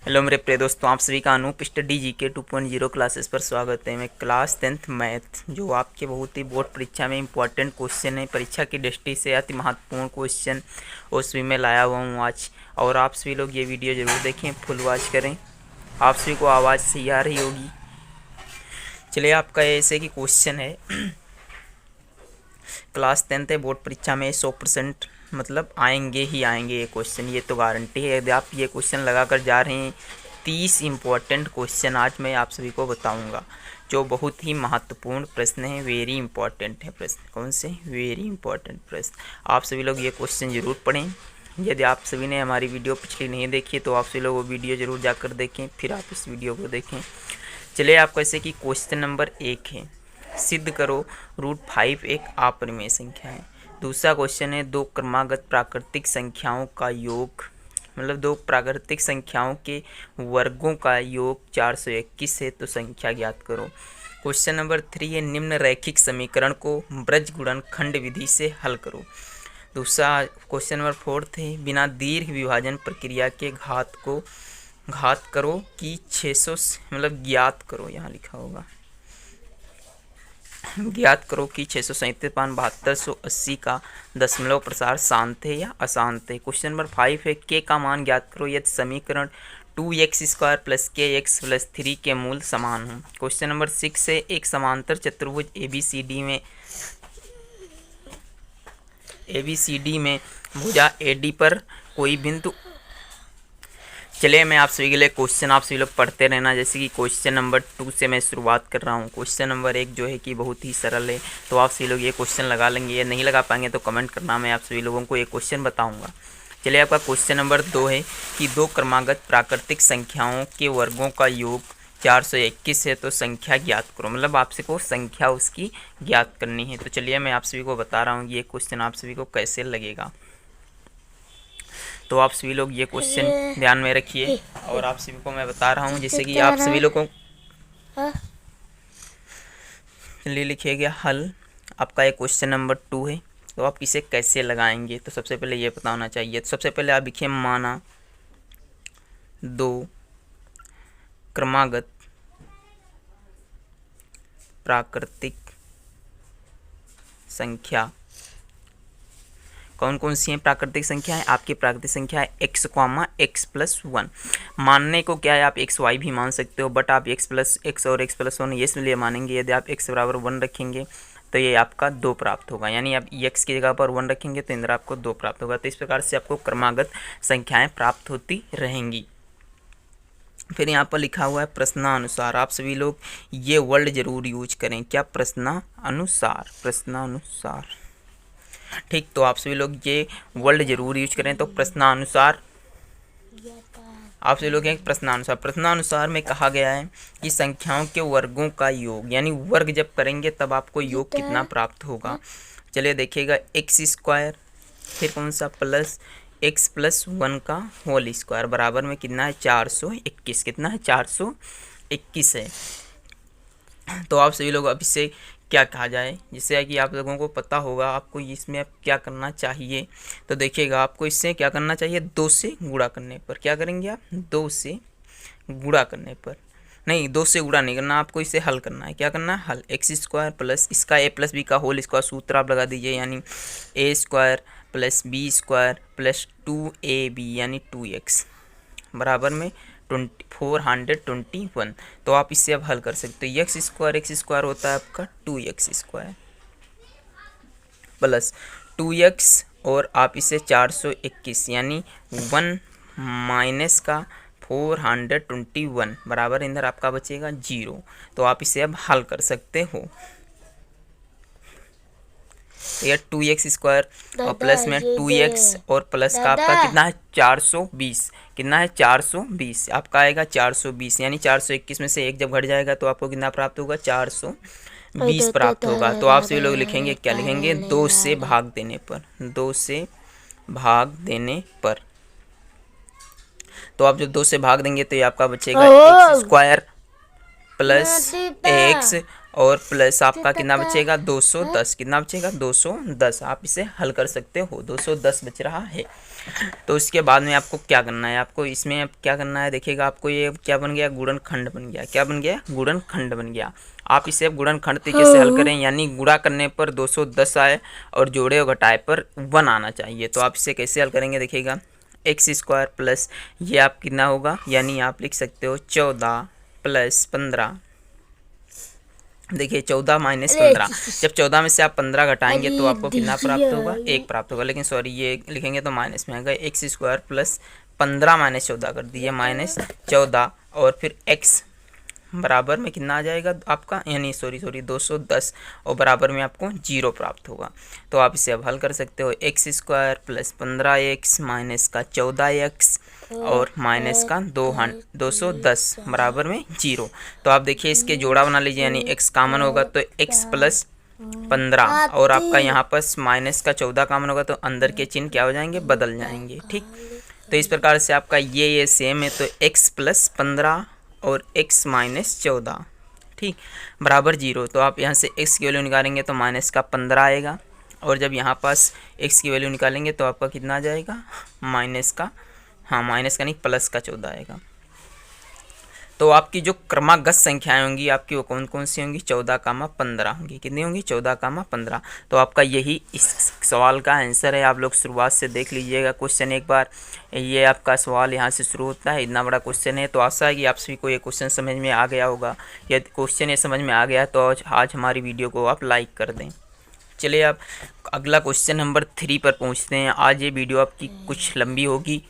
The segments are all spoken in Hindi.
हेलो मेरे प्रिय दोस्तों, आप सभी का अनूप स्टडी जीके 2.0 क्लासेस पर स्वागत है। मैं क्लास 10th मैथ जो आपके बहुत ही बोर्ड परीक्षा में इंपॉर्टेंट क्वेश्चन है, परीक्षा की दृष्टि से अति महत्वपूर्ण क्वेश्चन उसमें मैं लाया हुआ हूँ आज। और आप सभी लोग ये वीडियो ज़रूर देखें, फुल वॉच करें। आप सभी को आवाज़ सही आ रही होगी। चलिए, आपका ऐसे कि क्वेश्चन है क्लास 10th है, बोर्ड परीक्षा में 100% मतलब आएंगे ही आएंगे ये क्वेश्चन, ये तो गारंटी है। यदि आप ये क्वेश्चन लगा कर जा रहे हैं, 30 इम्पोर्टेंट क्वेश्चन आज मैं आप सभी को बताऊंगा, जो बहुत ही महत्वपूर्ण प्रश्न है, वेरी इंपॉर्टेंट है प्रश्न। कौन से? वेरी इंपॉर्टेंट प्रश्न। आप सभी लोग ये क्वेश्चन ज़रूर पढ़ें। यदि आप सभी ने हमारी वीडियो पिछली नहीं देखी तो आप सभी लोग वो वीडियो ज़रूर जाकर देखें, फिर आप इस वीडियो को देखें। चलिए, आपको ऐसे कि क्वेश्चन नंबर 1 है, सिद्ध करो √5 एक अपरिमेय संख्या है। दूसरा क्वेश्चन है, दो क्रमागत प्राकृतिक संख्याओं का योग, मतलब दो प्राकृतिक संख्याओं के वर्गों का योग 421 है, तो संख्या ज्ञात करो। क्वेश्चन नंबर 3 है, निम्न रैखिक समीकरण को ब्रजगुणनखंड विधि से हल करो। दूसरा क्वेश्चन नंबर 4 है, बिना दीर्घ विभाजन प्रक्रिया के घात करो कि 600 मतलब ज्ञात करो, यहाँ लिखा होगा ज्ञात करो कि 637,7280 का दशमलव प्रसार शांत है या अशांत है। क्वेश्चन नंबर 5 है, के का मान ज्ञात करो यदि समीकरण 2x² + kx + 3 के मूल समान हों। क्वेश्चन नंबर 6 है, एक समांतर चतुर्भुज ABCD में भुजा AD पर कोई बिंदु। चलिए, मैं आप सभी के लिए क्वेश्चन आप सभी लोग पढ़ते रहना। जैसे कि क्वेश्चन नंबर 2 से मैं शुरुआत कर रहा हूँ। क्वेश्चन नंबर 1 जो है कि बहुत ही सरल है, तो आप सभी लोग ये क्वेश्चन लगा लेंगे। ये नहीं लगा पाएंगे तो कमेंट करना, मैं आप सभी लोगों को ये क्वेश्चन बताऊँगा। चलिए, आपका क्वेश्चन नंबर 2 है कि दो क्रमागत प्राकृतिक संख्याओं के वर्गों का योग 421 है, तो संख्या ज्ञात करो। मतलब आपसे को संख्या उसकी ज्ञात करनी है। तो चलिए, मैं आप सभी को बता रहा हूँ ये क्वेश्चन आप सभी को कैसे लगेगा। तो आप सभी लोग ये क्वेश्चन ध्यान में रखिए और आप सभी को मैं बता रहा हूँ, जैसे कि आप सभी लोगों को चलिए लिखिएगा हल। आपका ये क्वेश्चन नंबर 2 है, तो आप इसे कैसे लगाएंगे तो सबसे पहले ये पता होना चाहिए। तो सबसे पहले आप लिखिए, माना दो क्रमागत प्राकृतिक संख्या, कौन कौन सी हैं प्राकृतिक संख्या है? आपकी प्राकृतिक संख्या है x, x+1। मानने को क्या है, आप xy भी मान सकते हो, बट आप x और x+1 ये इसलिए मानेंगे। यदि आप x = 1 रखेंगे तो ये आपका 2 प्राप्त होगा, यानी आप x की जगह पर 1 रखेंगे तो इंद्र आपको 2 प्राप्त होगा। तो इस प्रकार से आपको क्रमागत संख्याएँ प्राप्त होती रहेंगी। फिर यहाँ पर लिखा हुआ है प्रश्नानुसार। आप सभी लोग ये वर्ड जरूर यूज करें, क्या? प्रश्नानुसार, प्रश्नानुसार। ठीक, तो आप सभी लोग ये वर्ड जरूर यूज करें। तो प्रश्नानुसार, आप सभी लोग हैं प्रश्नानुसार। प्रश्नानुसार में कहा गया है कि संख्याओं के वर्गों का योग, यानी वर्ग जब करेंगे तब आपको योग कितना प्राप्त होगा। चलिए देखिएगा, x², फिर कौन सा प्लस x+1 का होल स्क्वायर बराबर में कितना है? 421। कितना है? 421 है। तो आप सभी लोग अब इसे क्या कहा जाए, जिससे कि आप लोगों को पता होगा आपको इसमें अब क्या करना चाहिए। तो देखिएगा, आपको इससे क्या करना चाहिए, 2 से गुणा करने पर। क्या करेंगे आप? 2 से गुणा करने पर नहीं, 2 से गुणा नहीं करना, आपको इसे हल करना है। क्या करना है? हल। x² प्लस इसका a+b का होल स्क्वायर सूत्र आप लगा दीजिए, यानी a² + b² + 2ab यानी 2x बराबर में 421। तो आप इससे अब हल कर सकते हो। x² होता है आपका 2x² प्लस 2x, और आप इसे 421 यानी 1 माइनस का 421 बराबर इधर आपका बचेगा 0। तो आप इसे अब हल कर सकते हो। तो यह 2x² और प्लस में 2x और प्लस का आपका कितना है? 420। कितना है? 420 आपका आएगा 420, यानी 421 में से 1 जब घट जाएगा तो आपको कितना प्राप्त होगा? 420 प्राप्त होगा। तो आप सभी लोग लिखेंगे, क्या लिखेंगे? 2 से भाग देने पर, 2 से भाग देने पर। तो आप जब 2 से भाग देंगे तो ये आपका बचेगा x² प्लस x और प्लस आपका कितना बचेगा 210, कितना बचेगा 210। आप इसे हल कर सकते हो, 210 बच रहा है। तो उसके बाद में आपको क्या करना है, आपको इसमें अब क्या करना है, देखिएगा आपको ये क्या बन गया, गुणनखंड बन गया। क्या बन गया, गुणनखंड बन गया। आप इसे अब गुणनखंड तरीके से हल करें, यानी गुणा करने पर 210 आए और जोड़े और घटाए पर 1 आना चाहिए। तो आप इसे कैसे हल करेंगे, देखिएगा एक्स स्क्वायर प्लस ये आप कितना होगा, यानी आप लिख सकते हो 14 प्लस 15। देखिए 14 माइनस 15, जब 14 में से आप 15 घटाएंगे तो आपको कितना प्राप्त होगा, 1 प्राप्त होगा। लेकिन सॉरी ये लिखेंगे तो माइनस में आएगा, एक्स स्क्वायर प्लस 15 माइनस 14 कर दिए, माइनस 14 और फिर एक्स बराबर में कितना आ जाएगा आपका, यानी सॉरी 210 और बराबर में आपको 0 प्राप्त होगा। तो आप इसे अब हल कर सकते हो, x square plus 15x minus का 14x और माइनस का 210 बराबर में 0। तो आप देखिए इसके जोड़ा बना लीजिए, यानी x कॉमन होगा तो x प्लस 15 और आपका यहाँ पर माइनस का 14 कॉमन होगा तो अंदर के चिन्ह क्या हो जाएंगे, बदल जाएंगे। ठीक, तो इस प्रकार से आपका ये सेम है, तो x प्लस 15 और x माइनस 14 ठीक बराबर 0। तो आप यहाँ से x की वैल्यू निकालेंगे तो माइनस का 15 आएगा और जब यहाँ पास x की वैल्यू निकालेंगे तो आपका कितना आ जाएगा, माइनस का, हाँ माइनस का नहीं प्लस का 14 आएगा। तो आपकी जो क्रमागत संख्याएं होंगी आपकी वो कौन कौन सी होंगी, 14, 15 होंगी। कितनी होंगी, 14, 15। तो आपका यही इस सवाल का आंसर है। आप लोग शुरुआत से देख लीजिएगा क्वेश्चन एक बार, ये आपका सवाल यहाँ से शुरू होता है, इतना बड़ा क्वेश्चन है। तो आशा है कि आप सभी को ये क्वेश्चन समझ में आ गया होगा। यदि क्वेश्चन ये समझ में आ गया तो आज हमारी वीडियो को आप लाइक कर दें। चलिए आप अगला क्वेश्चन नंबर 3 पर पहुँचते हैं। आज ये वीडियो आपकी कुछ लंबी होगी।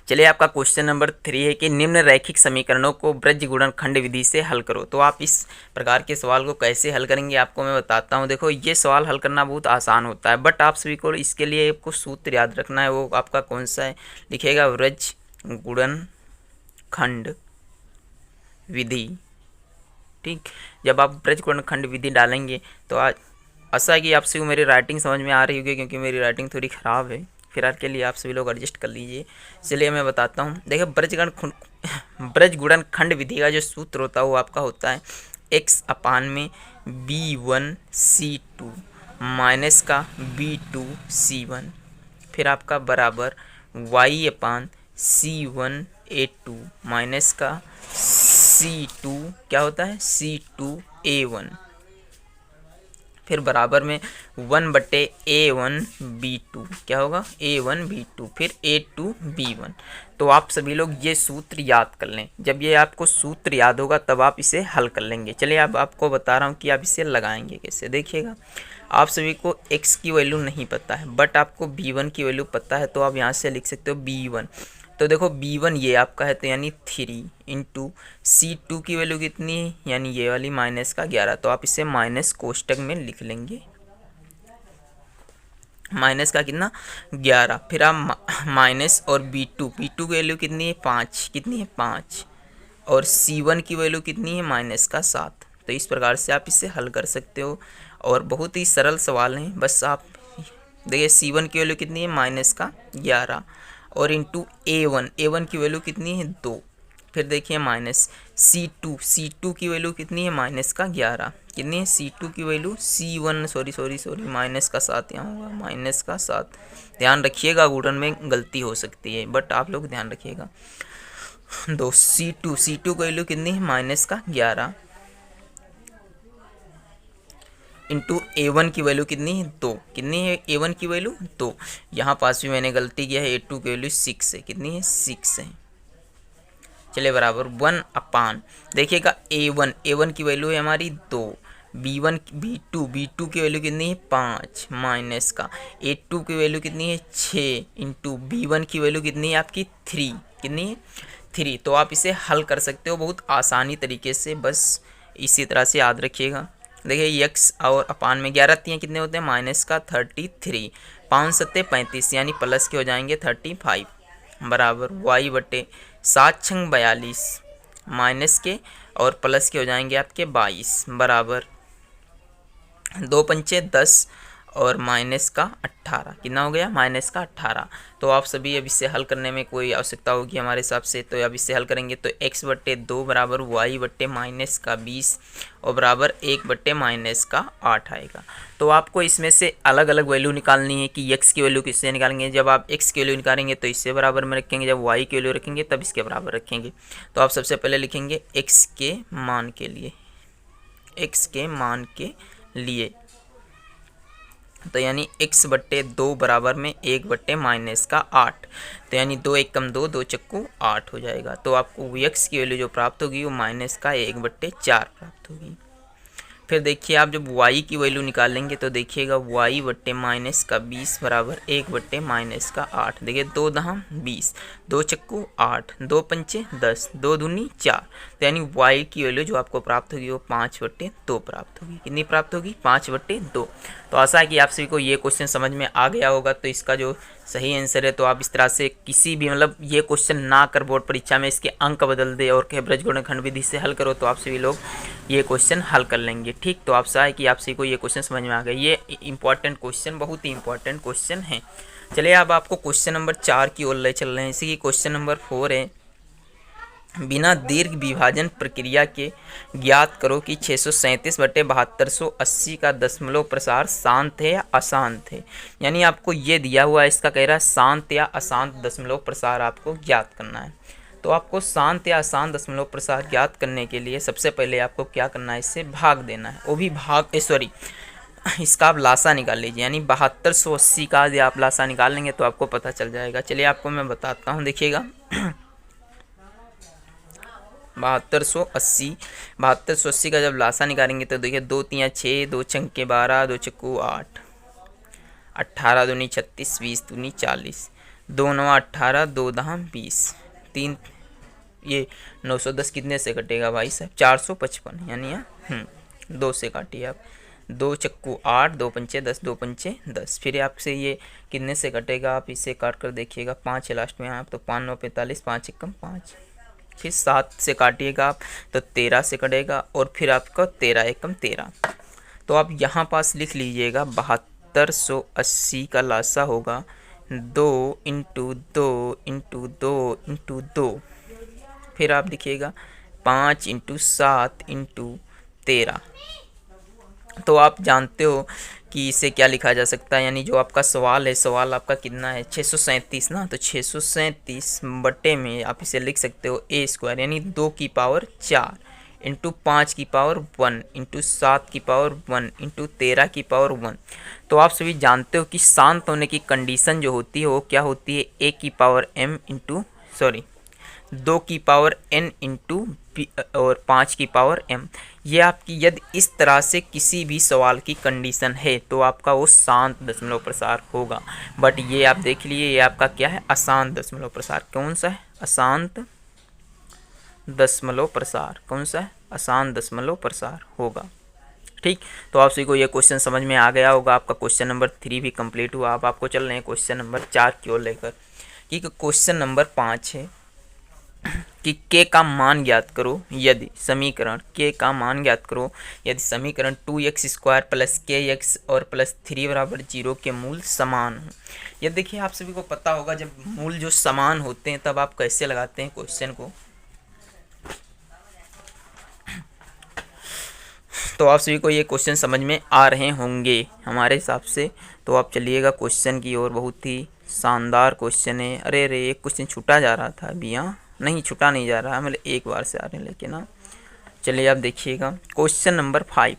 चलिए आपका क्वेश्चन नंबर 3 है कि निम्न रैखिक समीकरणों को ब्रज गुणनखंड विधि से हल करो। तो आप इस प्रकार के सवाल को कैसे हल करेंगे आपको मैं बताता हूं। देखो ये सवाल हल करना बहुत आसान होता है, बट आप सभी को इसके लिए आपको सूत्र याद रखना है। वो आपका कौन सा है, लिखिएगा ब्रज गुणनखंड विधि। ठीक, जब आप ब्रज गुणनखंड विधि डालेंगे तो आज आशा है कि आप सभी को मेरी राइटिंग समझ में आ रही होगी, क्योंकि मेरी राइटिंग थोड़ी ख़राब है। फिलहाल के लिए आप सभी लोग एडजस्ट कर लीजिए। चलिए मैं बताता हूँ। देखिए ब्रज गुणनखंड विधि का जो सूत्र होता है वो आपका होता है x अपान में b1c2 माइनस का b2c1, फिर आपका बराबर y अपान c1a2 माइनस का c2 क्या होता है c2a1, फिर बराबर में 1/a1b2 क्या होगा a1b2, फिर a2b1। तो आप सभी लोग ये सूत्र याद कर लें। जब ये आपको सूत्र याद होगा तब आप इसे हल कर लेंगे। चलिए अब आपको बता रहा हूँ कि आप इसे लगाएंगे कैसे। देखिएगा आप सभी को x की वैल्यू नहीं पता है, बट आपको b1 की वैल्यू पता है, तो आप यहाँ से लिख सकते हो b1। तो देखो b1 ये आपका है, तो यानी 3 इंटू c2 की वैल्यू कितनी है, यानी ये वाली माइनस का 11। तो आप इसे माइनस कोष्टक में लिख लेंगे, माइनस का कितना 11। फिर आप माइनस और b2 की वैल्यू कितनी है 5, कितनी है 5, और c1 की वैल्यू कितनी है माइनस का 7। तो इस प्रकार से आप इसे हल कर सकते हो और बहुत ही सरल सवाल है। बस आप देखिए c1 की वैल्यू कितनी है माइनस का 11 और इंटू a1 की वैल्यू कितनी है 2। फिर देखिए माइनस c2 की वैल्यू कितनी है माइनस का 11, कितनी है c2 की वैल्यू c1 सॉरी माइनस का 7 यहाँ होगा, माइनस का 7। ध्यान रखिएगा गुणन में गलती हो सकती है, बट आप लोग ध्यान रखिएगा। दो c2 की वैल्यू कितनी है माइनस का 11 इंटू a1 की वैल्यू कितनी है 2, कितनी है a1 की वैल्यू 2। यहाँ पास भी मैंने गलती किया है, a2 की वैल्यू 6 है, कितनी है 6 है। चलिए बराबर 1 अपान, देखिएगा a1 की वैल्यू है हमारी 2, b2 की वैल्यू कितनी है 5 माइनस का a2 की वैल्यू कितनी है 6 इंटू b1 की वैल्यू कितनी है आपकी 3, कितनी है 3। तो आप इसे हल कर सकते हो बहुत आसानी तरीके से, बस इसी तरह से याद रखिएगा। देखिए x और अपान में 11 तीन कितने होते हैं माइनस का 33, 5 सत्ते 35 यानी प्लस के हो जाएंगे 35 बराबर y/7 छंग 42 माइनस के और प्लस के हो जाएंगे आपके 22 बराबर 2 पंचे 10 और माइनस का 18, कितना हो गया माइनस का 18। तो आप सभी अब इससे हल करने में कोई आवश्यकता होगी हमारे हिसाब से, तो अब इससे हल करेंगे तो x/2 बराबर y/-20 और बराबर 1/-8 आएगा। तो आपको इसमें से अलग अलग वैल्यू निकालनी है कि x की वैल्यू किससे निकालेंगे। जब आप x की वैल्यू निकालेंगे तो इससे बराबर में रखेंगे, जब y की वैल्यू रखेंगे तब इसके बराबर रखेंगे। तो आप सबसे पहले लिखेंगे x के मान के लिए, x के मान के लिए, तो यानी x/2 बराबर में 1/-8, तो यानी 2 1 कम 2, 2 चक्कू 8 हो जाएगा। तो आपको x की वैल्यू जो प्राप्त होगी वो माइनस का 1/4 प्राप्त होगी। फिर देखिए आप जब y की वैल्यू निकालेंगे तो देखिएगा y/-20 बराबर 1/-8। देखिए 2 दहम 20, 2 चक्कू 8, 2 पंचे 10, 2 दूनी 4, तो यानी y की वैल्यू जो आपको प्राप्त होगी वो 5/2 प्राप्त होगी। कितनी प्राप्त होगी 5/2। तो आशा है कि आप सभी को ये क्वेश्चन समझ में आ गया होगा। तो इसका जो सही आंसर है, तो आप इस तरह से किसी भी मतलब ये क्वेश्चन ना कर बोर्ड परीक्षा में इसके अंक बदल दे और कैब्रज गुणनखंड विधि से हल करो, तो आप सभी लोग ये क्वेश्चन हल कर लेंगे। ठीक, तो आशा है कि आप सभी को ये क्वेश्चन समझ में आ गया। ये इंपॉर्टेंट क्वेश्चन, बहुत ही इंपॉर्टेंट क्वेश्चन है। चलिए अब आपको क्वेश्चन नंबर 4 की ओर ले चल रहे हैं। इसी की क्वेश्चन नंबर 4 है, बिना दीर्घ विभाजन प्रक्रिया के ज्ञात करो कि 637/7280 का दशमलव प्रसार शांत है या अशांत है। यानी आपको ये दिया हुआ है, इसका कह रहा है शांत या अशांत दशमलव प्रसार आपको ज्ञात करना है। तो आपको शांत या अशांत दशमलव प्रसार ज्ञात करने के लिए सबसे पहले आपको क्या करना है, इससे भाग देना है। वो भी इसका आप लासा निकाल लीजिए, यानी 7280 का यदि आप लासा निकाल लेंगे तो आपको पता चल जाएगा। चलिए आपको मैं बताता हूँ, देखिएगा 7280 का जब लासा निकालेंगे तो देखिए 2 3 6, 2 छक्के 12, 2 चक्कू 8, 18 दूनी 36, 20 दूनी 40, 2 9 18, 2 दहम 20, 3 ये 910 कितने से कटेगा भाई साहब 455, यानी 2 से काटिए आप, 2 चक्कू 8, 2 पंचे 10, 2 पंचे 10। फिर आपसे ये कितने से कटेगा, आप इसे काट कर देखिएगा, 5 है लास्ट में आप, तो 5 9 45, 5 एकम 5। फिर 7 से काटिएगा आप तो 13 से कटेगा, और फिर आपका 13 एकम 13। तो आप यहाँ पास लिख लीजिएगा 7280 का लासा होगा 2 इंटू 2 इंटू 2 इंटू 2। फिर आप देखिएगा 5 इंटू 7 इंटू 13। तो आप जानते हो कि इसे क्या लिखा जा सकता है, यानी जो आपका सवाल है, सवाल आपका कितना है 637 ना, तो 637 बटे में आप इसे लिख सकते हो a² यानी 2 की पावर 4 इंटू 5 की पावर 1 इंटू 7 की पावर 1 इंटू 13 की पावर 1। तो आप सभी जानते हो कि शांत होने की कंडीशन जो होती है वो क्या होती है, a की पावर m इंटू 2 की पावर n इंटू और 5 की पावर m। ये आपकी यदि इस तरह से किसी भी सवाल की कंडीशन है तो आपका वो शांत दशमलव प्रसार होगा। बट ये आप देख लिए, ये आपका क्या है, अशांत दशमलव प्रसार। कौन सा है, अशांत दशमलव प्रसार। कौन सा है, अशांत दशमलव प्रसार होगा। ठीक, तो आप सभी को ये क्वेश्चन समझ में आ गया होगा। आपका क्वेश्चन नंबर 3 भी कंप्लीट हुआ। अब आपको चल रहे हैं क्वेश्चन नंबर 4 की ओर लेकर, कि क्वेश्चन नंबर 5 है कि k का मान ज्ञात करो यदि समीकरण k का मान ज्ञात करो यदि समीकरण 2x² प्लस kx और प्लस 3 बराबर 0 के मूल समान हो। यह देखिए आप सभी को पता होगा जब मूल जो समान होते हैं तब आप कैसे लगाते हैं क्वेश्चन को। तो आप सभी को ये क्वेश्चन समझ में आ रहे होंगे हमारे हिसाब से। तो आप चलिएगा क्वेश्चन की ओर, बहुत ही शानदार क्वेश्चन है। अरे एक क्वेश्चन छूटा जा रहा था अभी, नहीं छुटा नहीं जा रहा, मतलब एक बार से आ रहे हैं लेकिन चलिए आप देखिएगा क्वेश्चन नंबर 5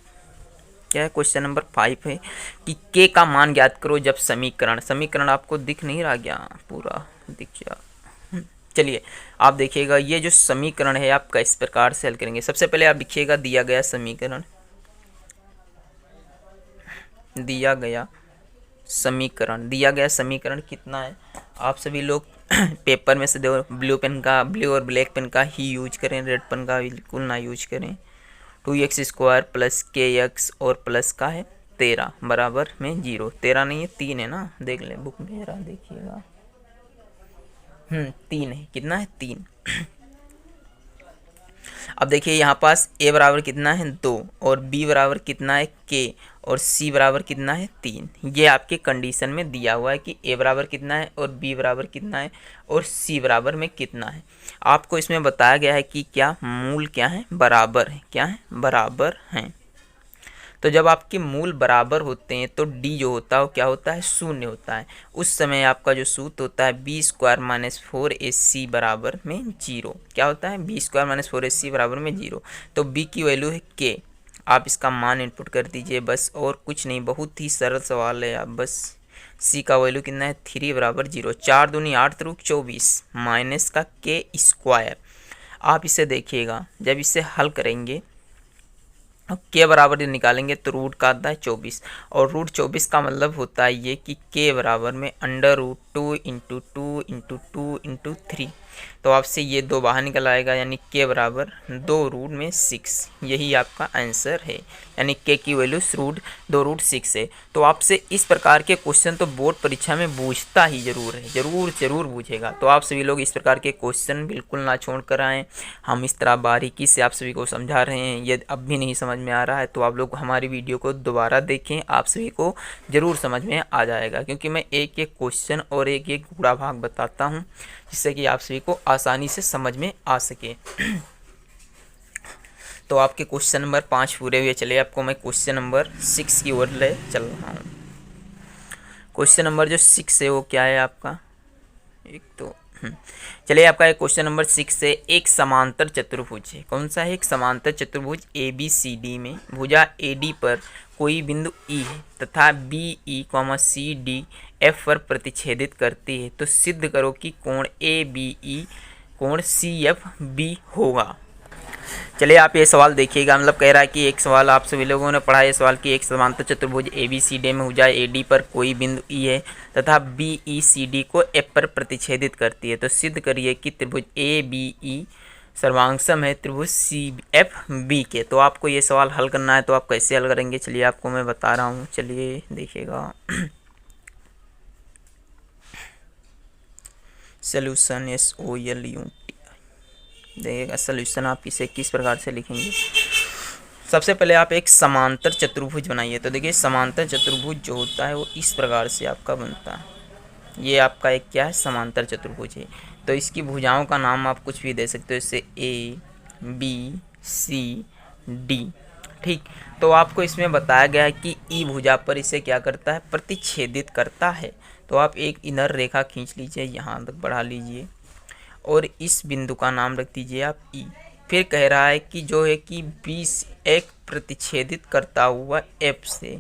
क्या है। क्वेश्चन नंबर 5 है कि k का मान ज्ञात करो जब समीकरण आपको दिख नहीं रहा क्या, पूरा दिख गया। चलिए आप देखिएगा ये जो समीकरण है आप किस प्रकार से हल करेंगे। सबसे पहले आप देखिएगा दिया गया समीकरण कितना है। आप सभी लोग पेपर में से ब्लू और ब्लैक पेन का ही यूज करें, रेड पेन का बिल्कुल ना यूज करें। 2x² प्लस kx और प्लस का है 13 बराबर में 0, 13 नहीं है 3 है ना, देख लें बुक में जरा देखिएगा। 3 है, कितना है 3। अब देखिए यहाँ पास ए बराबर कितना है 2 और बी बराबर कितना है के और सी बराबर कितना है 3। ये आपके कंडीशन में दिया हुआ है कि ए बराबर कितना है और बी बराबर कितना है और सी बराबर में कितना है। आपको इसमें बताया गया है कि क्या मूल क्या है, बराबर है, क्या है, बराबर हैं। तो जब आपके मूल बराबर होते हैं तो डी जो होता है वो क्या होता है, शून्य होता है। उस समय आपका जो सूत्र होता है बी स्क्वायर माइनस 4ac बराबर में 0। क्या होता है, बी स्क्वायर माइनस 4ac बराबर में 0। तो बी की वैल्यू है के, आप इसका मान इनपुट कर दीजिए बस, और कुछ नहीं, बहुत ही सरल सवाल है। आप बस सी का वैल्यू कितना है 3 बराबर 0, 4 दूनी 8 त्रिक 24 माइनस का के स्क्वायर। आप इसे देखिएगा, जब इसे हल करेंगे के बराबर निकालेंगे तो रूट का आता है 24, और रूट 24 का मतलब होता है ये कि के बराबर में under root 2 into 2 into 2 into 3। तो आपसे ये 2 बाहर निकल आएगा, यानी के बराबर 2 रूट में 6। यही आपका आंसर है, यानी के की वैल्यू 2 रूट 6 है। तो आपसे इस प्रकार के क्वेश्चन तो बोर्ड परीक्षा में पूछता ही जरूर है, जरूर पूछेगा। तो आप सभी लोग इस प्रकार के क्वेश्चन बिल्कुल ना छोड़ कर आएँ। हम इस तरह बारीकी से आप सभी को समझा रहे हैं। यदि अब भी नहीं समझ में आ रहा है तो आप लोग हमारी वीडियो को दोबारा देखें, आप सभी को ज़रूर समझ में आ जाएगा, क्योंकि मैं एक एक क्वेश्चन और एक एक गुणा भाग बताता हूं, जिससे कि आप सभी को आसानी से समझ में आ सके। तो आपके क्वेश्चन नंबर 5 पूरे हुए। चलिए आपको मैं क्वेश्चन नंबर 6 की ओर ले चल रहा हूँ। क्वेश्चन नंबर जो 6 है वो क्या है आपका, एक तो चलिए आपका एक क्वेश्चन नंबर 6 से एक समांतर चतुर्भुज है। कौन सा है, एक समांतर चतुर्भुज ABCD में भुजा AD पर कोई बिंदु E है तथा BE, CD F पर प्रतिच्छेदित करती है, तो सिद्ध करो कि कोण ABE कोण CFB होगा। चलिए आप ये सवाल देखिएगा, मतलब कह रहा है कि एक सवाल आप सभी लोगों ने पढ़ा है, सवाल की एक समांतर चतुर्भुज ABCD में भुजा AD पर कोई बिंदु E है तथा BECD को F पर प्रतिच्छेदित करती है, तो सिद्ध करिए कि त्रिभुज ABE सर्वांगसम है त्रिभुज CFB के। तो आपको ये सवाल हल करना है, तो आप कैसे हल करेंगे चलिए आपको मैं बता रहा हूँ। चलिए देखिएगा, सोल्यूशन SOLUT, देखिएगा सोल्यूशन आप इसे किस प्रकार से लिखेंगे। सबसे पहले आप एक समांतर चतुर्भुज बनाइए। तो देखिए समांतर चतुर्भुज जो होता है वो इस प्रकार से आपका बनता है। ये आपका एक क्या है, समांतर चतुर्भुज है। तो इसकी भुजाओं का नाम आप कुछ भी दे सकते हो, जैसे ABCD, ठीक। तो आपको इसमें बताया गया है कि ई भुजा पर इसे क्या करता है, प्रतिच्छेदित करता है। तो आप एक इनर रेखा खींच लीजिए, यहाँ तक बढ़ा लीजिए और इस बिंदु का नाम रख दीजिए आप ई। फिर कह रहा है कि जो है कि 20 एक प्रतिच्छेदित करता हुआ एफ से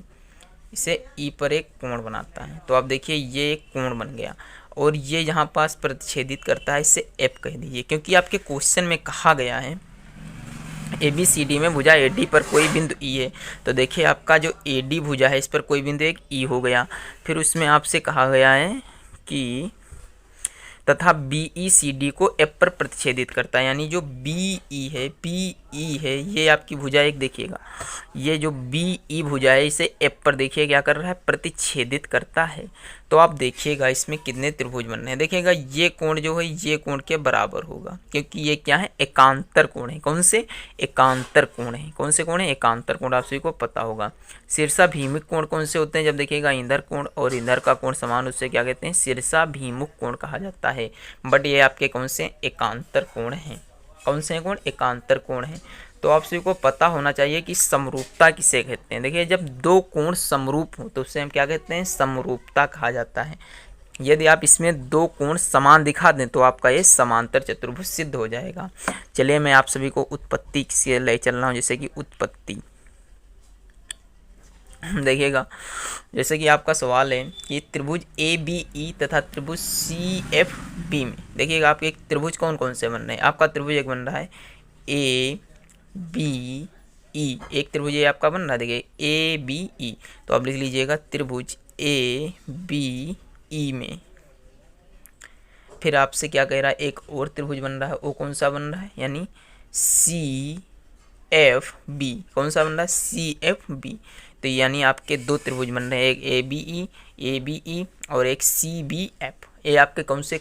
इसे ई पर एक कोण बनाता है। तो आप देखिए ये एक कोण बन गया, और ये यहाँ पास प्रतिच्छेदित करता है, इसे एफ कह दीजिए, क्योंकि आपके क्वेश्चन में कहा गया है ABCD में भुजा AD पर कोई बिंदु ई है। तो देखिए आपका जो AD भुजा है इस पर कोई बिंदु एक ई हो गया। फिर उसमें आपसे कहा गया है कि तथा BECD को F पर प्रतिच्छेदित करता है, यानी जो BE है ये आपकी भुजा एक, देखिएगा ये जो BE भुजा है इसे F पर देखिए क्या कर रहा है, प्रतिच्छेदित करता है। तो आप देखिएगा इसमें कितने त्रिभुज बन रहे हैं। देखिएगा ये कोण जो है ये कोण के बराबर होगा, क्योंकि ये क्या है, एकांतर कोण है। कौन से, एकांतर कोण है। कौन से कोण है, एकांतर कोण, आप सभी को पता होगा। शीर्षाभिमुख कोण कौन से होते हैं, जब देखिएगा इंदर कोण और इंदर का कोण समान, उससे क्या कहते हैं, शीर्षाभिमुख कोण कहा जाता है। बट ये आपके कौन से, एकांतर कोण हैं। कौन से कोण, एकांतर कोण हैं। तो आप सभी को पता होना चाहिए कि समरूपता किसे कहते हैं। देखिए जब दो कोण समरूप हो तो उसे हम क्या कहते हैं, समरूपता कहा जाता है। यदि आप इसमें दो कोण समान दिखा दें तो आपका ये समांतर चतुर्भुज सिद्ध हो जाएगा। चलिए मैं आप सभी को उत्पत्ति से ले चल रहा हूँ, जैसे कि उत्पत्ति देखिएगा, जैसे कि आपका सवाल है कि त्रिभुज ABE तथा त्रिभुज CFB में देखिएगा आपके एक त्रिभुज कौन कौन से बन रहे हैं। आपका त्रिभुज एक बन रहा है ABE, एक त्रिभुज ये आपका बन रहा है, देखिए ABE। तो आप लिख लीजिएगा त्रिभुज ABE में। फिर आपसे क्या कह रहा है, एक और त्रिभुज बन रहा है, वो कौन सा बन रहा है, यानी CFB। कौन सा बन रहा है, CFB। तो यानी आपके दो त्रिभुज बन रहे हैं, एक ABE और एक CBF। ये आपके कौन से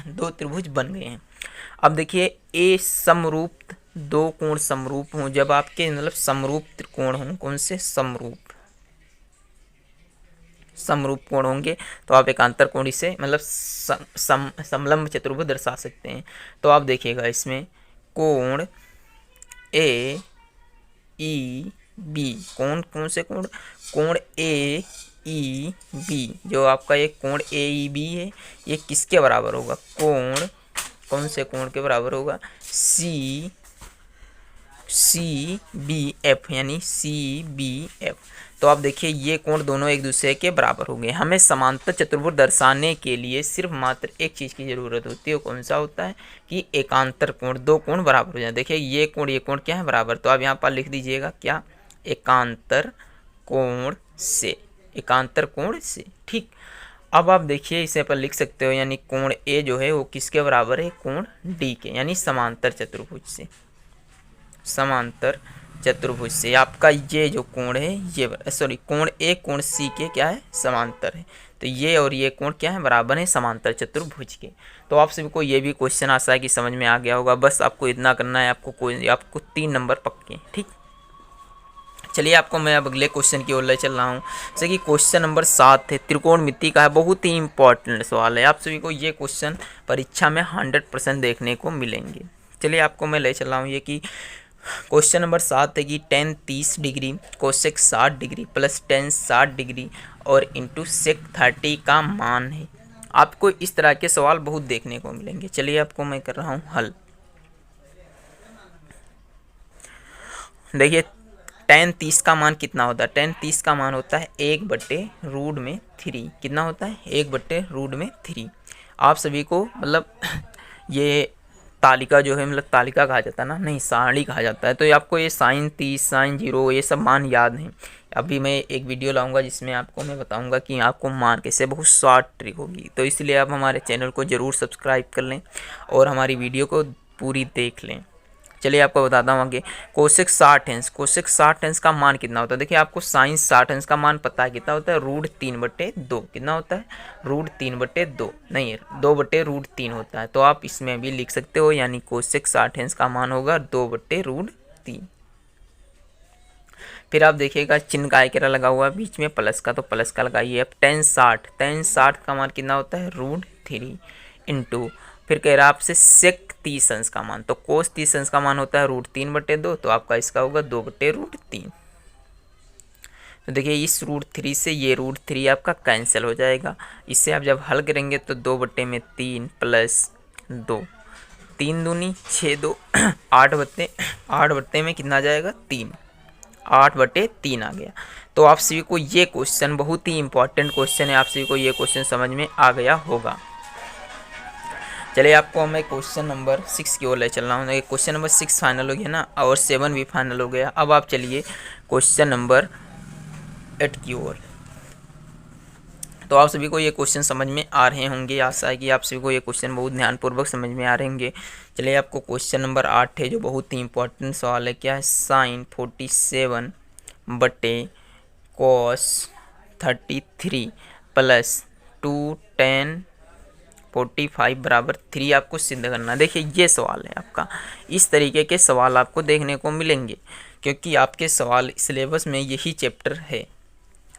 दो त्रिभुज बन गए हैं। अब देखिए ए समरूप दो कोण समरूप हों, जब आपके मतलब समरूप त्रिकोण हों, कौन से समरूप कोण होंगे तो आप एकांतर कोण से मतलब समलंब चतुर्भुज दर्शा सकते हैं। तो आप देखिएगा इसमें कोण ए ई बी, कौन से कोण, कोण ए ई बी, जो आपका ये कोण ए ई बी है ये किसके बराबर होगा, कौन से कोण के बराबर होगा, सी बी एफ, यानी सी बी एफ। तो आप देखिए ये कोण दोनों एक दूसरे के बराबर हो गए। हमें समांतर चतुर्भुज दर्शाने के लिए सिर्फ मात्र एक चीज़ की ज़रूरत होती है, वो कौन सा होता है कि एकांतर कोण, दो कोण बराबर हो जाए। देखिए ये कोण क्या है बराबर, तो आप यहाँ पर लिख दीजिएगा क्या, एकांतर कोण से। ठीक, अब आप देखिए इसे पर लिख सकते हो, यानी कोण ए जो है वो किसके बराबर है, कोण डी के, यानी समांतर चतुर्भुज से आपका ये जो कोण है ये कोण ए कोण सी के क्या है, समांतर है। तो ये और ये कोण क्या है, बराबर है समांतर चतुर्भुज के। तो आप सभी को ये भी क्वेश्चन आशा है कि समझ में आ गया होगा। बस आपको इतना करना है, आपको 3 नंबर पक्के। ठीक, चलिए आपको मैं अब अगले क्वेश्चन की ओर ले चल रहा हूँ। जैसे कि क्वेश्चन नंबर 7 है, त्रिकोणमिति का है, बहुत ही इंपॉर्टेंट सवाल है। आप सभी को ये क्वेश्चन परीक्षा में 100% देखने को मिलेंगे। चलिए आपको मैं ले चल रहा हूँ ये कि क्वेश्चन नंबर 7 है कि tan 30 degree, cosec 60 degree plus tan 60 degree और इंटू सेक 30 का मान है। आपको इस तरह के सवाल बहुत देखने को मिलेंगे। चलिए आपको मैं कर रहा हूँ हल। देखिए tan 30 का मान कितना होता है, tan 30 का मान होता है 1/√3। कितना होता है, 1/√3। आप सभी को मतलब ये तालिका जो है, मतलब तालिका कहा जाता है ना, नहीं सारणी कहा जाता है। तो आपको ये sin 30, sin 0 ये सब मान याद नहीं। अभी मैं एक वीडियो लाऊंगा जिसमें आपको मैं बताऊंगा कि आपको मान कैसे, बहुत शॉर्ट ट्रिक होगी। तो इसलिए आप हमारे चैनल को ज़रूर सब्सक्राइब कर लें और हमारी वीडियो को पूरी देख लें। चलिए आपको बताता हूँ आगे। कोसेक 60 अंश का मान कितना होता है। देखिए आपको साइन 60 अंश का मान पता है, कितना होता है, √3/2। कितना होता है, √3/2 नहीं, 2/√3 होता है। तो आप इसमें भी लिख सकते हो, यानी कोसेक 60 अंश का मान होगा 2/√3। फिर आप देखिएगा चिन्ह काय के लगा हुआ है बीच में प्लस का, तो प्लस का लगाइए। अब tan 60 का मान कितना होता है, √3 इंटू, फिर कह रहा है आपसे सेक 30 अंश का मान, तो कोस 30 अंश का मान होता है √3/2, तो आपका इसका होगा 2/√3। तो देखिए इस √3 से ये √3 आपका कैंसिल हो जाएगा। इससे आप जब हल करेंगे तो 2/3 प्लस 2, 3 दूनी 6, 2 8 में कितना आ जाएगा, 3, 8/3 आ गया। तो आप सभी को ये क्वेश्चन बहुत ही इंपॉर्टेंट क्वेश्चन है, आप सभी को ये क्वेश्चन समझ में आ गया होगा। चलिए आपको मैं क्वेश्चन नंबर 6 की ओर ले चल रहा हूँ। क्वेश्चन नंबर 6 फाइनल हो गया ना, और 7 भी फाइनल हो गया। अब आप चलिए क्वेश्चन नंबर 8 की ओर। तो आप सभी को ये क्वेश्चन समझ में आ रहे होंगे, आशा है कि आप सभी को ये क्वेश्चन बहुत ध्यानपूर्वक समझ में आ रहे होंगे। चलिए आपको क्वेश्चन नंबर 8 है, जो बहुत ही इंपॉर्टेंट सवाल है। क्या है, sin 47/cos 33 प्लस 2 tan 45 बराबर 3 आपको सिद्ध करना। देखिए ये सवाल है आपका, इस तरीके के सवाल आपको देखने को मिलेंगे, क्योंकि आपके सवाल सिलेबस में यही चैप्टर है।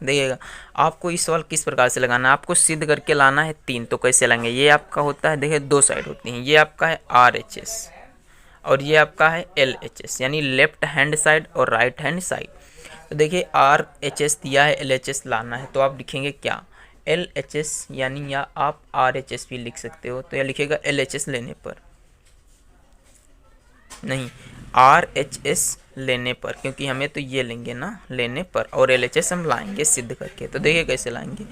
देखिएगा आपको इस सवाल किस प्रकार से लगाना है, आपको सिद्ध करके लाना है 3। तो कैसे लाएंगे, ये आपका होता है, देखिए 2 साइड होती हैं, ये आपका है RHS और ये आपका है LHS, यानी लेफ्ट हैंड साइड और राइट हैंड साइड। तो देखिए RHS दिया है, LHS लाना है, तो आप लिखेंगे क्या, LHS, यानी या आप RHS भी लिख सकते हो। तो यह लिखेगा LHS लेने पर, नहीं RHS लेने पर, क्योंकि हमें तो ये लेंगे ना लेने पर, और LHS हम लाएंगे सिद्ध करके। तो देखिए कैसे लाएंगे,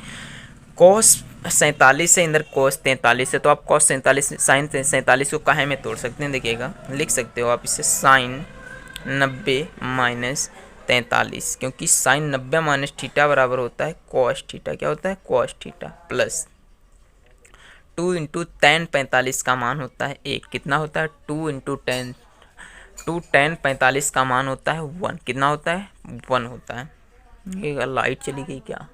cos 47 से इधर cos 43 है, तो आप cos 47 sin 47 को काहे में तोड़ सकते हैं। देखिएगा लिख सकते हो आप इसे sin 90 माइनस 43, क्योंकि sin 90 माइनस थीटा बराबर होता है cos थीटा। क्या होता है, cos theta, plus 2 into tan 45 का मान होता है 1। कितना होता है, 2 इंटू tan 45 का मान होता है 1। कितना होता है, 1 होता है। ये लाइट चली गई क्या,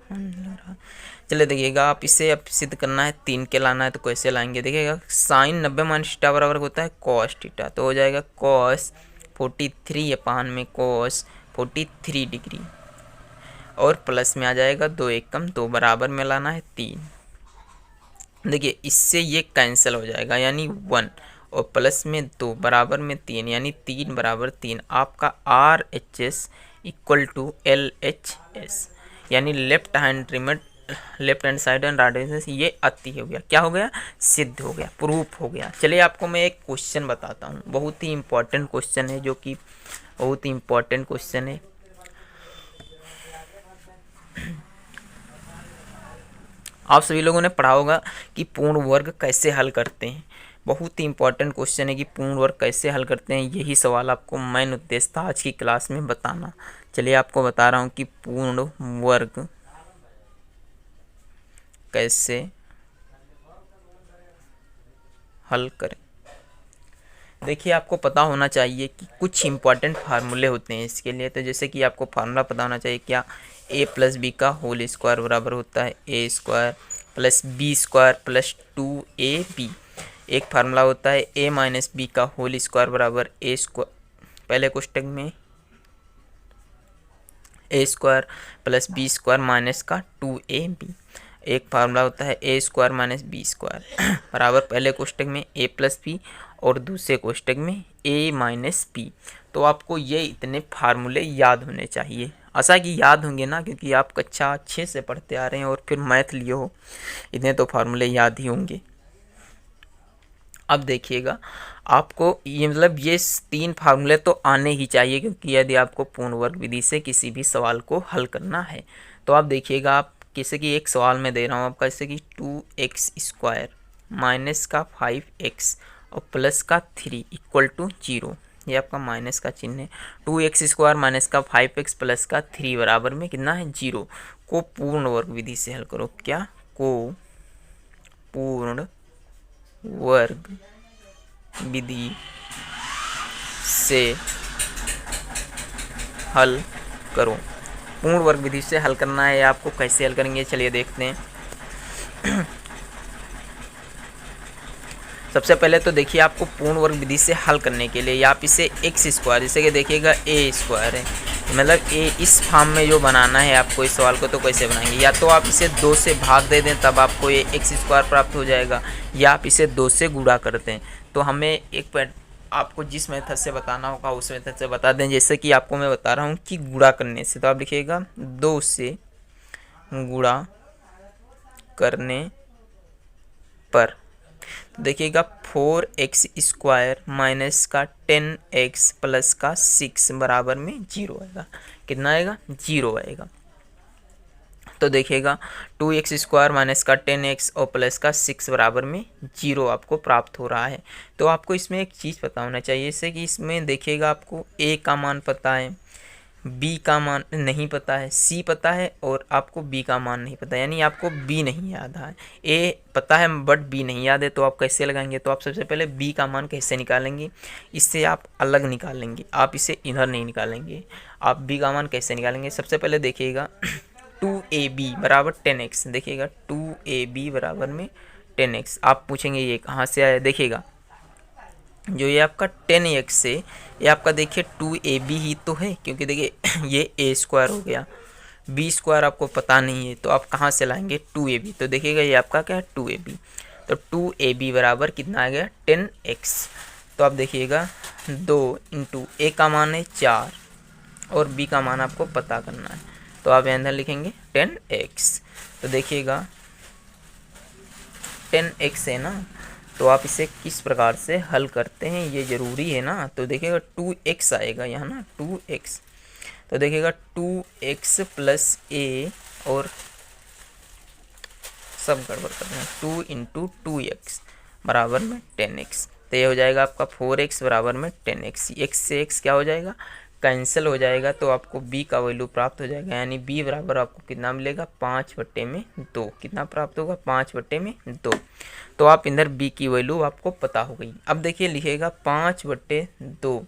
चलिए देखिएगा आप इसे अब सिद्ध करना है, 3 के लाना है, तो कैसे लाएंगे। देखिएगा sin 90 माइनस थीटा बराबर होता है cos थीटा, तो हो जाएगा cos 43 में cos 43 डिग्री, और प्लस में आ जाएगा 2 एकम 2, बराबर में लाना है 3। देखिए इससे ये कैंसिल हो जाएगा, यानी 1 और प्लस में 2 बराबर में 3, यानी 3 बराबर 3। आपका RHS इक्वल टू LHS, यानी left hand side and right, ये अति हो गया, क्या हो गया, सिद्ध हो गया, प्रूफ हो गया। चलिए आपको मैं एक क्वेश्चन बताता हूँ, बहुत ही इंपॉर्टेंट क्वेश्चन है, जो कि बहुत ही इंपॉर्टेंट क्वेश्चन है। आप सभी लोगों ने पढ़ा होगा कि पूर्ण वर्ग कैसे हल करते हैं। बहुत ही इंपॉर्टेंट क्वेश्चन है कि पूर्ण वर्ग कैसे हल करते हैं, यही सवाल आपको मेन उद्देश्य था आज की क्लास में बताना। चलिए आपको बता रहा हूँ कि पूर्ण वर्ग कैसे हल करें। देखिए आपको पता होना चाहिए कि कुछ इंपॉर्टेंट फार्मूले होते हैं इसके लिए। तो जैसे कि आपको फार्मूला पता होना चाहिए, क्या a प्लस बी का होल स्क्वायर बराबर होता है a square plus b square plus 2ab। एक फार्मूला होता है a माइनस बी का होल स्क्वायर बराबर a स्क्वायर, पहले कोष्टक में a square plus b square minus का 2ab। एक फार्मूला होता है a square minus b square बराबर पहले कोष्टक में a प्लस बी और दूसरे कोष्टक में a माइनस बी। तो आपको ये इतने फार्मूले याद होने चाहिए। आशा कि याद होंगे ना, क्योंकि आप कक्षा अच्छे से पढ़ते आ रहे हैं और फिर मैथ लिए हो, इतने तो फार्मूले याद ही होंगे। अब देखिएगा आपको ये मतलब ये 3 फार्मूले तो आने ही चाहिए, क्योंकि यदि आपको पूर्ण वर्ग विधि से किसी भी सवाल को हल करना है। तो आप देखिएगा, आप जैसे कि एक सवाल में दे रहा हूँ आपका, जैसे कि 2x स्क्वायर माइनस का 5x और प्लस का 3 इक्वल टू 0। ये आपका माइनस का चिन्ह है। 2x स्क्वायर माइनस का 5x प्लस का 3 बराबर में कितना है, 0 को पूर्ण वर्ग विधि से हल करो। क्या को पूर्ण वर्ग विधि से हल करो। पूर्ण वर्ग विधि से हल करना है आपको, कैसे हल करेंगे चलिए देखते हैं। सबसे पहले तो देखिए आपको पूर्ण वर्ग विधि से हल करने के लिए आप इसे एक्स स्क्वायर, जैसे कि देखिएगा a स्क्वायर है, मतलब a इस फॉर्म में जो बनाना है आपको इस सवाल को, तो कैसे बनाएंगे, या तो आप इसे 2 से भाग दे दें तब आपको ये एक्स स्क्वायर प्राप्त हो जाएगा, या आप इसे 2 से गुणा कर दें। तो हमें एक आपको जिस मेथड से बताना होगा उस मेथड से बता दें। जैसे कि आपको मैं बता रहा हूँ कि गुणा करने से, तो आप लिखिएगा 2 से गुणा करने पर देखिएगा 4x स्क्वायर माइनस का 10x प्लस का 6 बराबर में 0 आएगा। कितना आएगा, 0 आएगा। तो देखिएगा 2x स्क्वायर माइनस का 10x और प्लस का 6 बराबर में 0 आपको प्राप्त हो रहा है। तो आपको इसमें एक चीज़ पता होना चाहिए, जैसे कि इसमें देखिएगा आपको a का मान पता है, b का मान नहीं पता है, c पता है और आपको b का मान नहीं पता, यानी आपको b नहीं याद है। a पता है बट b नहीं याद है, तो आप कैसे लगाएंगे, तो आप सबसे पहले b का मान कैसे निकालेंगे, इससे आप अलग निकालेंगे, आप इसे इधर नहीं निकालेंगे। आप b का मान कैसे निकालेंगे, सबसे पहले देखिएगा 2ab बराबर 10x, देखिएगा 2ab बराबर में 10x। आप पूछेंगे ये कहाँ से आया, देखिएगा जो ये आपका 10x से ये आपका देखिए 2ab ही तो है, क्योंकि देखिए ये a स्क्वायर हो गया, b स्क्वायर आपको पता नहीं है, तो आप कहाँ से लाएंगे 2ab। तो देखिएगा ये आपका क्या है 2ab, तो 2ab बराबर कितना आ गया 10x। तो आप देखिएगा 2 इंटू a का मान है 4 और b का मान आपको पता करना है, तो आप अंदर लिखेंगे 10x। तो देखिएगा 10x है ना, तो आप इसे किस प्रकार से हल करते हैं ये ज़रूरी है ना। तो देखिएगा 2x आएगा यहाँ ना 2x, तो देखिएगा 2x प्लस a और सब गड़बड़ कर रहे हैं 2 इंटू 2x बराबर में 10x। तो ये हो जाएगा आपका 4x बराबर में 10x। x से x क्या हो जाएगा, कैंसिल हो जाएगा, तो आपको b का वैल्यू प्राप्त हो जाएगा, यानी b बराबर आपको कितना मिलेगा 5/2। कितना प्राप्त होगा 5/2। तो आप इधर b की वैल्यू आपको पता हो गई। अब देखिए लिखेगा 5/2,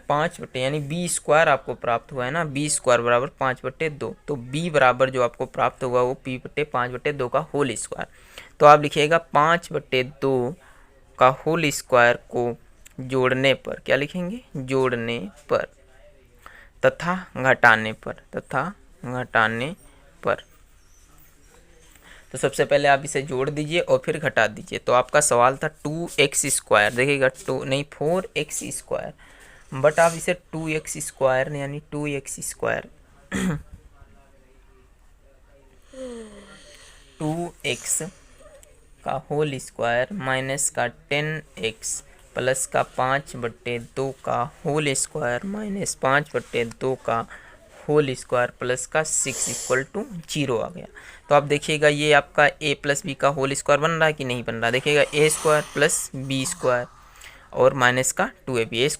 5 यानी b स्क्वायर आपको प्राप्त हुआ है ना, b स्क्वायर बराबर 5/2। तो b बराबर जो आपको प्राप्त होगा वो p/5/2 का होल स्क्वायर। तो आप लिखिएगा 5/2 का होल स्क्वायर को जोड़ने पर, क्या लिखेंगे, जोड़ने पर तथा घटाने पर, तथा घटाने पर। तो सबसे पहले आप इसे जोड़ दीजिए और फिर घटा दीजिए। तो आपका सवाल था 2x², देखिएगा 4x², बट आप इसे 2x² यानी 2x² 2x का होल स्क्वायर माइनस का 10x प्लस का 5/2 का होल स्क्वायर माइनस 5/2 का होल स्क्वायर प्लस का 6 = 0 आ गया। तो आप देखिएगा ये आपका a + b का होल स्क्वायर बन रहा है कि नहीं बन रहा, देखिएगा a² + b² और माइनस का 2ab, a² +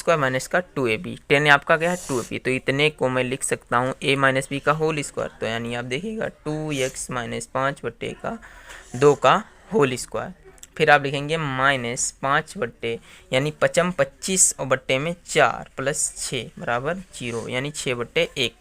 b² माइनस का 2ab, 10 आपका क्या है 2ab। तो इतने को मैं लिख सकता हूँ a - b का होल स्क्वायर। तो यानी आप देखिएगा 2x - 5/2 का होल स्क्वायर, फिर आप लिखेंगे -5 यानी 25 और बट्टे में 4 + 6 = 0 यानी 6/1।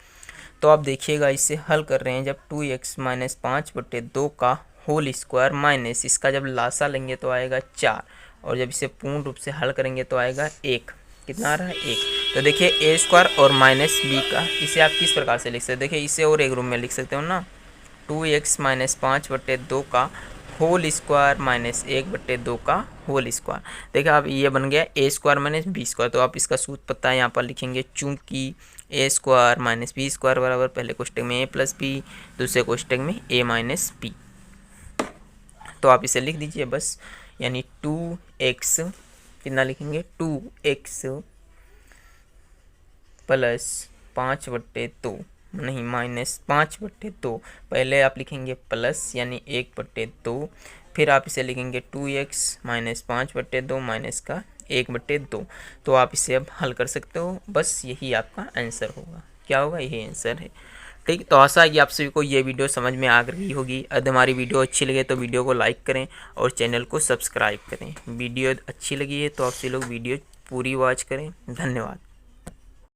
तो आप देखिएगा इसे हल कर रहे हैं जब 2x - 5/2 का होल स्क्वायर माइनस इसका जब लासा लेंगे तो आएगा 4 और जब इसे पूर्ण रूप से हल करेंगे तो आएगा 1। कितना आ रहा है 1। तो देखिए a² और -b का इसे आप किस प्रकार से लिख सकते हैं, देखिए इसे और एक रूप में लिख सकते हो ना, 2x - 5/2 का होल स्क्वायर माइनस 1/2 का होल स्क्वायर। देखिए अब ये बन गया a² - b²। तो आप इसका सूत्र पता है, यहाँ पर लिखेंगे चूंकि a² - b² बराबर पहले कोष्टक में a + b, दूसरे कोष्टक में a - b। तो आप इसे लिख दीजिए बस, यानी 2x कितना लिखेंगे 2x + 5/2 नहीं -5/2, पहले आप लिखेंगे प्लस यानी 1/2, फिर आप इसे लिखेंगे 2x - 5/2 माइनस का 1/2। तो आप इसे अब हल कर सकते हो, बस यही आपका आंसर होगा। क्या होगा, यही आंसर है। ठीक, तो आशा है कि आप सभी को ये वीडियो समझ में आ गई होगी। यदि हमारी वीडियो अच्छी लगे तो वीडियो को लाइक करें और चैनल को सब्सक्राइब करें। वीडियो अच्छी लगी है तो आप सभी लोग वीडियो पूरी वॉच करें। धन्यवाद।